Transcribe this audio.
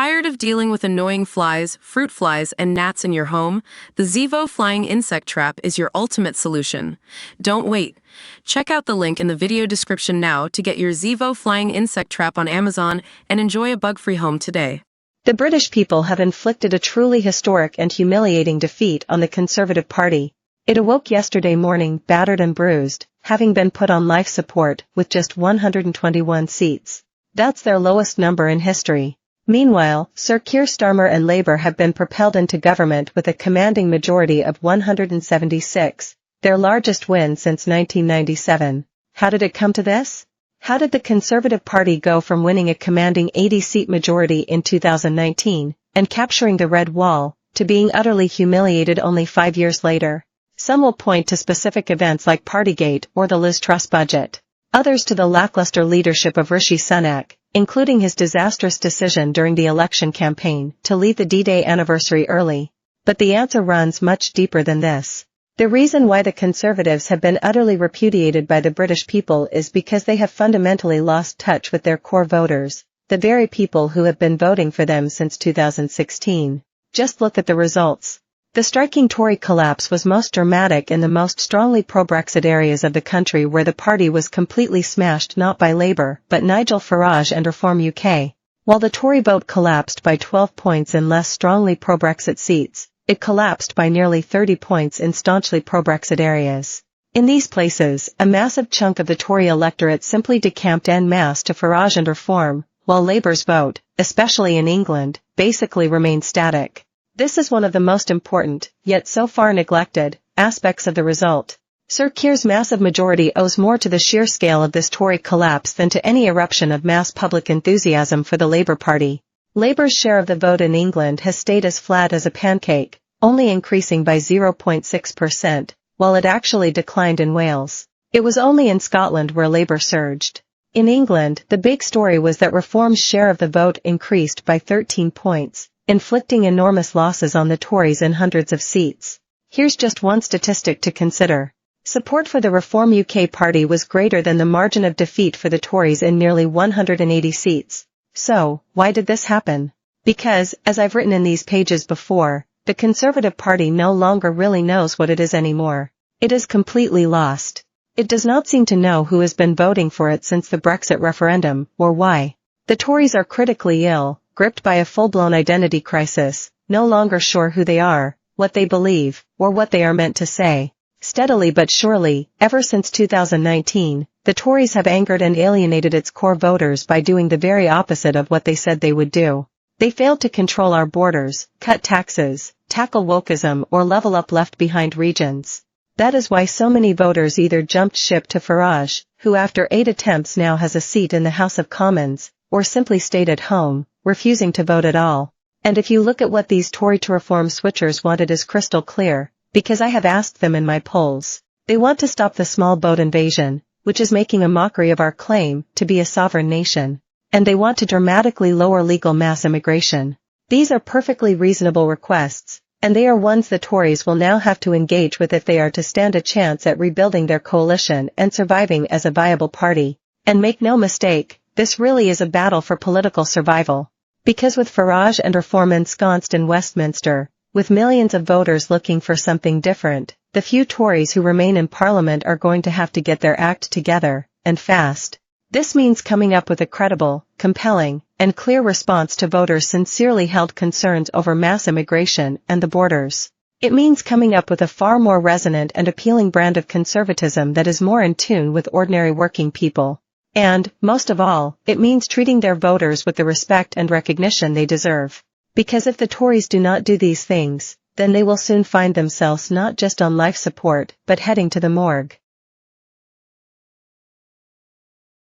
Tired of dealing with annoying flies, fruit flies, and gnats in your home? The Zevo Flying Insect Trap is your ultimate solution. Don't wait. Check out the link in the video description now to get your Zevo Flying Insect Trap on Amazon and enjoy a bug-free home today. The British people have inflicted a truly historic and humiliating defeat on the Conservative Party. It awoke yesterday morning battered and bruised, having been put on life support with just 121 seats. That's their lowest number in history. Meanwhile, Sir Keir Starmer and Labour have been propelled into government with a commanding majority of 176, their largest win since 1997. How did it come to this? How did the Conservative Party go from winning a commanding 80-seat majority in 2019 and capturing the Red Wall to being utterly humiliated only 5 years later? Some will point to specific events like Partygate or the Liz Truss budget. Others to the lackluster leadership of Rishi Sunak, including his disastrous decision during the election campaign to leave the D-Day anniversary early. But the answer runs much deeper than this. The reason why the Conservatives have been utterly repudiated by the British people is because they have fundamentally lost touch with their core voters, the very people who have been voting for them since 2016. Just look at the results. The striking Tory collapse was most dramatic in the most strongly pro-Brexit areas of the country, where the party was completely smashed not by Labour but Nigel Farage and Reform UK. While the Tory vote collapsed by 12 points in less strongly pro-Brexit seats, it collapsed by nearly 30 points in staunchly pro-Brexit areas. In these places, a massive chunk of the Tory electorate simply decamped en masse to Farage and Reform, while Labour's vote, especially in England, basically remained static. This is one of the most important, yet so far neglected, aspects of the result. Sir Keir's massive majority owes more to the sheer scale of this Tory collapse than to any eruption of mass public enthusiasm for the Labour Party. Labour's share of the vote in England has stayed as flat as a pancake, only increasing by 0.6%, while it actually declined in Wales. It was only in Scotland where Labour surged. In England, the big story was that Reform's share of the vote increased by 13 points. Inflicting enormous losses on the Tories in hundreds of seats. Here's just one statistic to consider. Support for the Reform UK party was greater than the margin of defeat for the Tories in nearly 180 seats. So, why did this happen? Because, as I've written in these pages before, the Conservative Party no longer really knows what it is anymore. It is completely lost. It does not seem to know who has been voting for it since the Brexit referendum, or why. The Tories are critically ill, gripped by a full-blown identity crisis, no longer sure who they are, what they believe, or what they are meant to say. Steadily but surely, ever since 2019, the Tories have angered and alienated its core voters by doing the very opposite of what they said they would do. They failed to control our borders, cut taxes, tackle wokeism, or level up left-behind regions. That is why so many voters either jumped ship to Farage, who after 8 attempts now has a seat in the House of Commons, or simply stayed at home, refusing to vote at all. And if you look at what these Tory to Reform switchers want, it is crystal clear, because I have asked them in my polls. They want to stop the small boat invasion, which is making a mockery of our claim to be a sovereign nation. And they want to dramatically lower legal mass immigration. These are perfectly reasonable requests, and they are ones the Tories will now have to engage with if they are to stand a chance at rebuilding their coalition and surviving as a viable party. And make no mistake, this really is a battle for political survival. Because with Farage and Reform ensconced in Westminster, with millions of voters looking for something different, the few Tories who remain in Parliament are going to have to get their act together, and fast. This means coming up with a credible, compelling, and clear response to voters' sincerely held concerns over mass immigration and the borders. It means coming up with a far more resonant and appealing brand of conservatism that is more in tune with ordinary working people. And, most of all, it means treating their voters with the respect and recognition they deserve. Because if the Tories do not do these things, then they will soon find themselves not just on life support, but heading to the morgue.